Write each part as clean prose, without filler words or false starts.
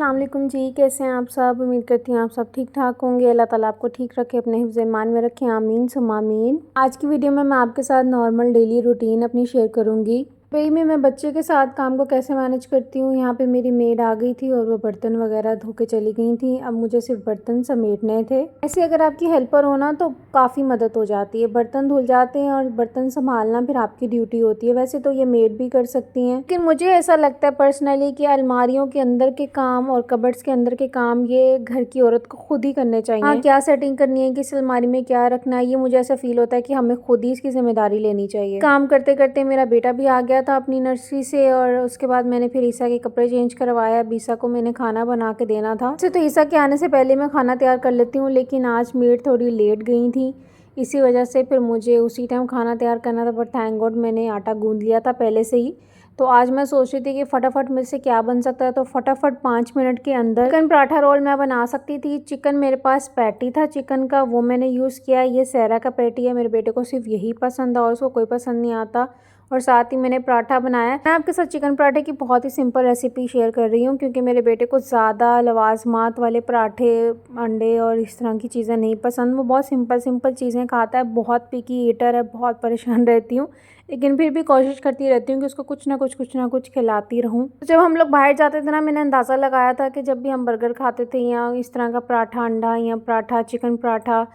अस्सलाम वालेकुम जी, कैसे हैं आप सब। उम्मीद करती हूँ आप सब ठीक ठाक होंगे। अल्लाह ताला आपको ठीक रखे, अपने हिफ्ज़ ईमान में रखें, आमीन सुम्मा आमीन। आज की वीडियो में मैं आपके साथ नॉर्मल डेली रूटीन अपनी शेयर करूँगी। वही में मैं बच्चे के साथ काम को कैसे मैनेज करती हूँ। यहाँ पे मेरी मेड आ गई थी और वो बर्तन वगैरह धो के चली गई थी। अब मुझे सिर्फ बर्तन समेटने थे। ऐसे अगर आपकी हेल्पर हो ना तो काफ़ी मदद हो जाती है। बर्तन धुल जाते हैं और बर्तन संभालना फिर आपकी ड्यूटी होती है। वैसे तो ये मेड भी कर सकती हैं, लेकिन मुझे ऐसा लगता है पर्सनली कि अलमारियों के अंदर के काम और कबर्ड्स के अंदर के काम ये घर की औरत को खुद ही करने चाहिए। हाँ, क्या सेटिंग करनी है, किस अलमारी में क्या रखना है, ये मुझे ऐसा फील होता है कि हमें खुद ही इसकी जिम्मेदारी लेनी चाहिए। काम करते करते मेरा बेटा भी आ गया था अपनी नर्सरी से, और उसके बाद मैंने फिर ईसा के कपड़े चेंज करवाया। ईसा को मैंने खाना बना के देना था। वैसे तो ईसा के आने से पहले मैं खाना तैयार कर लेती हूँ, लेकिन आज मेड थोड़ी लेट गई थी, इसी वजह से फिर मुझे उसी टाइम खाना तैयार करना था। बट थैंक गॉड मैंने आटा गूंद लिया था पहले से ही। तो आज मैं सोच रही थी कि फटाफट मेरे से क्या बन सकता है, तो फटाफट 5 मिनट के अंदर चिकन पराठा रोल मैं बना सकती थी। चिकन मेरे पास पैटी था चिकन का, वो मैंने यूज़ किया। ये सहरा का पैटी है, मेरे बेटे को सिर्फ यही पसंद है और उसको कोई पसंद नहीं आता। और साथ ही मैंने पराठा बनाया। मैं आपके साथ चिकन पराठे की बहुत ही सिंपल रेसिपी शेयर कर रही हूँ, क्योंकि मेरे बेटे को ज़्यादा लवाजमात वाले पराठे, अंडे और इस तरह की चीज़ें नहीं पसंद। वो बहुत सिंपल चीज़ें खाता है, बहुत पिकी ईटर है, बहुत परेशान रहती हूँ, लेकिन फिर भी कोशिश करती रहती हूँ कि उसको कुछ ना कुछ खिलाती रहूँ। तो जब हम लोग बाहर जाते थे ना, मैंने अंदाज़ा लगाया था कि जब भी हम बर्गर खाते थे या इस तरह का पराठा अंडा या पराठा चिकन पराठा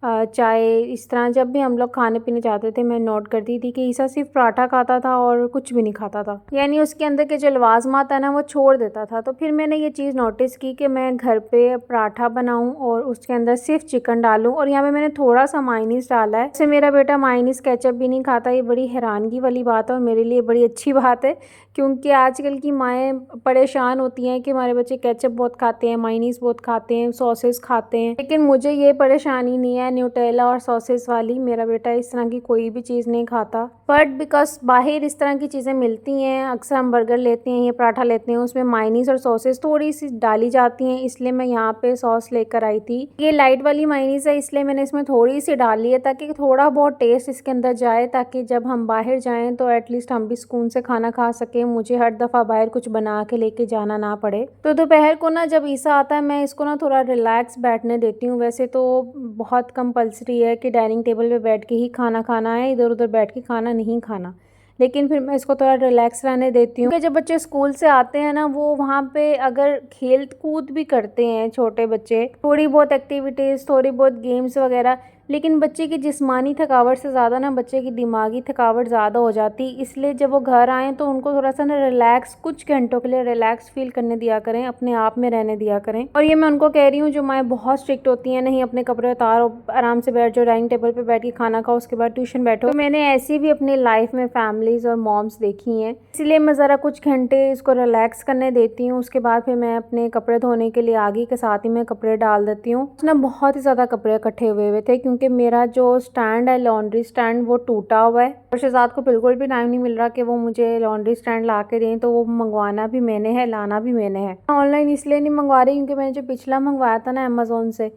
चाय, इस तरह जब भी हम लोग खाने पीने जाते थे, मैं नोट करती थी कि ईसा सिर्फ पराठा खाता था और कुछ भी नहीं खाता था, यानी उसके अंदर के जो लवाजमात है ना वो छोड़ देता था। तो फिर मैंने ये चीज़ नोटिस की कि मैं घर पे पराठा बनाऊं और उसके अंदर सिर्फ चिकन डालूं, और यहाँ पे मैंने थोड़ा सा मायोनीज़ डाला है। जैसे मेरा बेटा मायोनीज़ केचप भी नहीं खाता, ये बड़ी हैरानगी वाली बात है और मेरे लिए बड़ी अच्छी बात है, क्योंकि आजकल की माएँ परेशान होती हैं कि हमारे बच्चे केचप बहुत खाते हैं, मायोनीज़ बहुत खाते हैं, सॉसेस खाते हैं, लेकिन मुझे ये परेशानी नहीं है न्यूटेला और सॉसेस वाली। मेरा बेटा इस तरह की कोई भी चीज़ नहीं खाता। बट बिकॉज बाहर इस तरह की चीज़ें मिलती हैं, अक्सर हम बर्गर लेते हैं या पराठा लेते हैं, उसमें मायोनीज़ और सॉसेस थोड़ी सी डाली जाती हैं, इसलिए मैं यहाँ पे सॉस लेकर आई थी। ये लाइट वाली मायोनीज़ है, इसलिए मैंने इसमें थोड़ी सी डाली है ताकि थोड़ा बहुत टेस्ट इसके अंदर जाए, ताकि जब हम बाहर जाएँ तो एटलीस्ट हम भी सुकून से खाना खा सकें, मुझे हर दफ़ा बाहर कुछ बना के लेके जाना ना पड़े। तो दोपहर को ना जब ईसा आता है, मैं इसको ना थोड़ा रिलैक्स बैठने देती हूँ। वैसे तो बहुत कंपल्सरी है कि डाइनिंग टेबल पे बैठ के ही खाना खाना है, इधर उधर बैठ के खाना नहीं खाना, लेकिन फिर मैं इसको थोड़ा रिलैक्स रहने देती हूँ। क्योंकि जब बच्चे स्कूल से आते हैं ना, वो वहाँ पे अगर खेल कूद भी करते हैं छोटे बच्चे, थोड़ी बहुत एक्टिविटीज़, थोड़ी बहुत गेम्स वगैरह, लेकिन बच्चे की जिस्मानी थकावट से ज़्यादा ना बच्चे की दिमागी थकावट ज़्यादा हो जाती। इसलिए जब वो घर आएँ तो उनको थोड़ा सा ना रिलैक्स, कुछ घंटों के लिए रिलैक्स फील करने दिया करें, अपने आप में रहने दिया करें। और ये मैं उनको कह रही हूँ जो माएँ बहुत स्ट्रिक्ट होती हैं, नहीं अपने कपड़े उतारो, आराम से बैठ जाओ, डाइनिंग टेबल पर बैठ के खाना खाओ, उसके बाद ट्यूशन बैठो। तो मैंने ऐसी भी अपनी लाइफ में फैमिलीज़ और मॉम्स देखी हैं, इसलिए मैं ज़रा कुछ घंटे इसको रिलैक्स करने देती हूँ। उसके बाद फिर मैं अपने कपड़े धोने के लिए आगे के साथ ही मैं कपड़े डाल देती हूँ। ना बहुत ही ज़्यादा कपड़े इकट्ठे हुए थे, क्योंकि मेरा जो स्टैंड है लॉन्ड्री स्टैंड, वो टूटा हुआ है और शहजाद को बिल्कुल भी टाइम नहीं मिल रहा कि वो मुझे लॉन्ड्री स्टैंड ला के दें, तो वो मंगवाना भी मैंने है, लाना भी मैंने है। ऑनलाइन इसलिए नहीं मंगवा रही क्योंकि मैंने जो पिछला मंगवाया था ना अमेज़ोन से,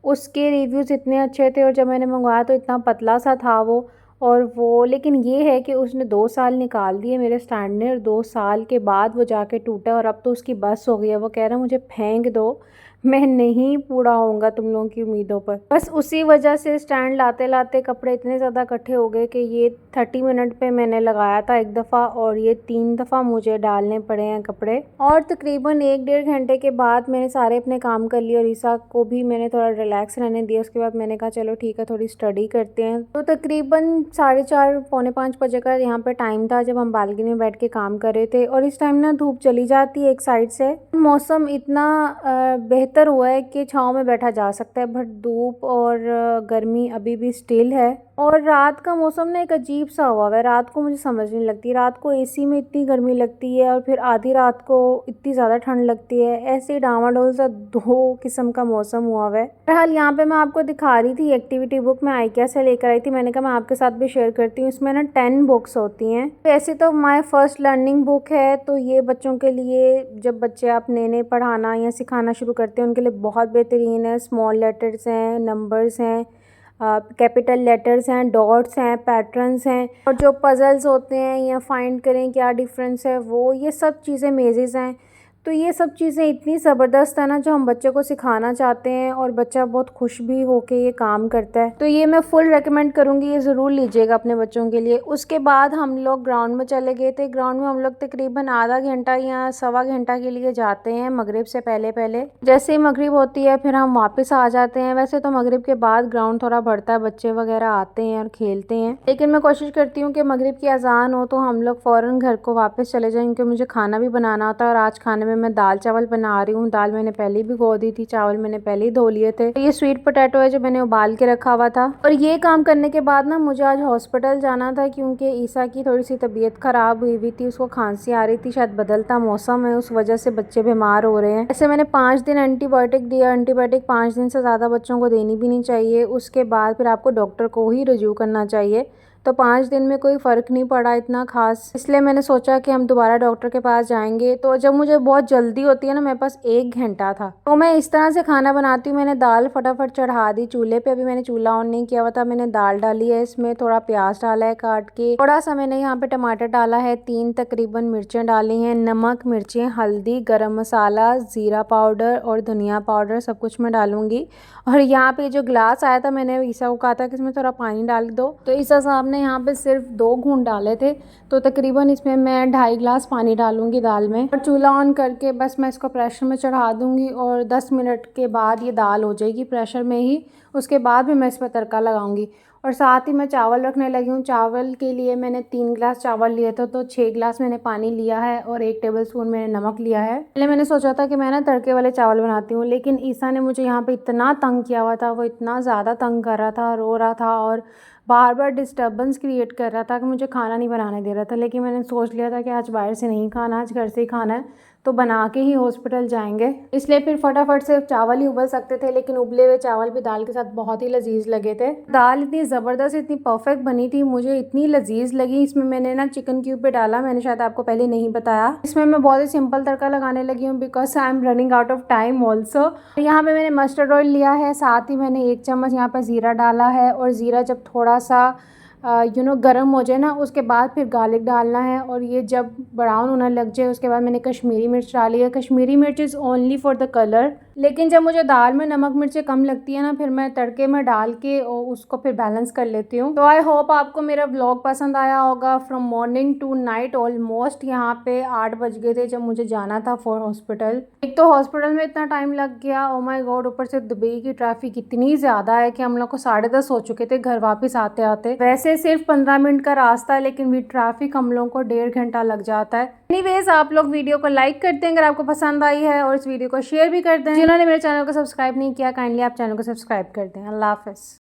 उसके रिव्यूज़ इतने अच्छे थे और जब मैंने मंगवाया तो इतना पतला सा था वो लेकिन ये है कि उसने 2 साल निकाल दिए मेरे स्टैंड ने, और 2 साल के बाद वो जाके टूटा और अब तो उसकी बस हो गई है। वो कह रहा है मुझे फेंक दो, मैं नहीं पूरा होऊंगा तुम लोगों की उम्मीदों पर। बस उसी वजह से स्टैंड लाते लाते कपड़े इतने ज़्यादा इकट्ठे हो गए कि ये 30 मिनट पे मैंने लगाया था एक दफ़ा, और ये 3 दफ़ा मुझे डालने पड़े हैं कपड़े। और तकरीबन 1-1.5 घंटे के बाद मैंने सारे अपने काम कर लिए और ईसा को भी मैंने थोड़ा रिलैक्स रहने दिया। उसके बाद मैंने कहा चलो ठीक है थोड़ी स्टडी करते हैं। तो तकरीबन 4:30 पौने 5 बजे का यहाँ पे टाइम था जब हम बालकनी में बैठ के काम कर रहे थे, और इस टाइम ना धूप चली जाती है एक साइड से, मौसम इतना बेहतर हुआ है कि छाँव में बैठा जा सकता है, बट धूप और गर्मी अभी भी स्टिल है। और रात का मौसम ना एक अजीब सा हुआ है, रात को मुझे समझ नहीं लगती, रात को एसी में इतनी गर्मी लगती है और फिर आधी रात को इतनी ज़्यादा ठंड लगती है, ऐसे ही डामाडोल सा 2 किस्म का मौसम हुआ है। फिलहाल यहाँ पे मैं आपको दिखा रही थी एक्टिविटी बुक मैं आइकिया से लेकर आई थी, मैंने कहा मैं आपके साथ भी शेयर करती हूँ। इसमें ना 10 बुक्स होती हैं। वैसे तो माय फर्स्ट लर्निंग बुक है, तो ये बच्चों के लिए, जब बच्चे आप नए पढ़ाना या सिखाना शुरू करते हैं उनके लिए बहुत बेहतरीन है। स्मॉल लेटर्स हैं, नंबर्स हैं, कैपिटल लेटर्स हैं, डॉट्स हैं, पैटर्न्स हैं, और जो पजल्स होते हैं या फाइंड करें क्या डिफरेंस है, वो ये सब चीज़ें मेजेस हैं। तो ये सब चीज़ें इतनी ज़बरदस्त है ना जो हम बच्चे को सिखाना चाहते हैं और बच्चा बहुत खुश भी होके ये काम करता है। तो ये मैं फुल रेकमेंड करूँगी, ये ज़रूर लीजिएगा अपने बच्चों के लिए। उसके बाद हम लोग ग्राउंड में चले गए थे। ग्राउंड में हम लोग तकरीबन आधा घंटा या सवा घंटा के लिए जाते हैं मगरिब से पहले पहले। जैसे ही मगरिब होती है फिर हम वापस आ जाते हैं। वैसे तो मगरिब के बाद ग्राउंड थोड़ा बढ़ता है, बच्चे वगैरह आते हैं और खेलते हैं, लेकिन मैं कोशिश करती हूँ कि मगरिब की अजान हो तो हम लोग फ़ौरन घर को वापस चले जाएं, क्योंकि मुझे खाना भी बनाना होता है। और आज खाने में मैं दाल चावल बना रही हूँ। दाल मैंने पहले ही भिगो दी थी, चावल मैंने पहले ही धो लिए थे। तो ये स्वीट पोटैटो है जो मैंने उबाल के रखा हुआ था। और ये काम करने के बाद ना मुझे आज हॉस्पिटल जाना था, क्योंकि ईसा की थोड़ी सी तबीयत ख़राब हुई थी, उसको खांसी आ रही थी। शायद बदलता मौसम है, उस वजह से बच्चे बीमार हो रहे हैं। ऐसे मैंने 5 दिन एंटीबायोटिक दिया। एंटीबायोटिक 5 दिन से ज़्यादा बच्चों को देनी भी नहीं चाहिए। उसके बाद फिर आपको डॉक्टर को ही रजू करना चाहिए। तो 5 दिन में कोई फ़र्क नहीं पड़ा इतना ख़ास, इसलिए मैंने सोचा कि हम दोबारा डॉक्टर के पास जाएंगे। तो जब मुझे बहुत जल्दी होती है ना, मेरे पास 1 घंटा था, तो मैं इस तरह से खाना बनाती हूँ। मैंने दाल फटाफट चढ़ा दी चूल्हे पे। अभी मैंने चूल्हा ऑन नहीं किया हुआ था। मैंने दाल डाली है, इसमें थोड़ा प्याज डाला है काट के, थोड़ा सा मैंने यहाँ पे टमाटर डाला है, 3 तकरीबन मिर्चें डाली हैं, नमक, मिर्चें, हल्दी, गरम मसाला, ज़ीरा पाउडर और धनिया पाउडर सब कुछ मैं डालूंगी। और यहाँ पे जो ग्लास आया था, मैंने ईसा को कहा था कि इसमें थोड़ा पानी डाल दो, तो ईसा साहब ने यहाँ पे सिर्फ 2 घूंट डाले थे। तो तकरीबन इसमें मैं 2.5 गिलास पानी डालूंगी दाल में। और चूल्हा ऑन करके बस मैं इसको प्रेशर में चढ़ा दूंगी और 10 मिनट के बाद ये दाल हो जाएगी प्रेशर में ही। उसके बाद भी मैं इस पर तड़का लगाऊंगी। और साथ ही मैं चावल रखने लगी हूँ। चावल के लिए मैंने 3 गिलास चावल लिए थे, तो 6 गिलास मैंने पानी लिया है और 1 टेबलस्पून मैंने नमक लिया है। पहले मैंने सोचा था कि मैं ना तड़के वाले चावल बनाती हूँ, लेकिन ईसा ने मुझे यहाँ पे इतना तंग किया हुआ था, वो इतना ज़्यादा तंग कर रहा था, रो रहा था और बार बार डिस्टर्बेंस क्रिएट कर रहा था कि मुझे खाना नहीं बनाने दे रहा था। लेकिन मैंने सोच लिया था कि आज बाहर से नहीं खाना, आज घर से ही खाना है, तो बना के ही हॉस्पिटल जाएंगे। इसलिए फिर फटाफट से चावल ही उबल सकते थे, लेकिन उबले हुए चावल भी दाल के साथ बहुत ही लजीज लगे थे। दाल इतनी ज़बरदस्त, इतनी परफेक्ट बनी थी, मुझे इतनी लजीज लगी। इसमें मैंने ना चिकन क्यूब भी डाला, मैंने शायद आपको पहले नहीं बताया। इसमें मैं बहुत ही सिंपल तड़का लगाने लगी हूँ, because I am running out of time also. यहाँ पे मैंने मस्टर्ड ऑयल लिया है, साथ ही मैंने 1 चम्मच यहाँ पर ज़ीरा डाला है। और ज़ीरा जब थोड़ा सा गर्म हो जाए ना, उसके बाद फिर गार्लिक डालना है। और ये जब ब्राउन होने लग जाए उसके बाद मैंने कश्मीरी मिर्च डाली है। कश्मीरी मिर्च is only for the colour, लेकिन जब मुझे दाल में नमक मिर्चें कम लगती है ना, फिर मैं तड़के में डाल के और उसको फिर बैलेंस कर लेती हूँ। तो आई होप आपको मेरा व्लॉग पसंद आया होगा। From morning to night almost यहाँ पे 8 बज गए थे जब मुझे जाना था फॉर हॉस्पिटल। एक तो हॉस्पिटल में इतना टाइम लग गया, ओ माय गॉड, ऊपर से दुबई की ट्रैफिक इतनी ज़्यादा है कि हम लोग को 10:30 हो चुके थे घर वापस आते आते। वैसे सिर्फ 15 मिनट का रास्ता है, लेकिन विद ट्रैफिक हम लोगों को 1.5 घंटा लग जाता है। एनीवेज, आप लोग वीडियो को लाइक कर दें अगर आपको पसंद आई है, और इस वीडियो को शेयर भी कर दें। जिन्होंने मेरे चैनल को सब्सक्राइब नहीं किया, काइंडली आप चैनल को सब्सक्राइब कर दें। अल्लाह हाफ़िज़।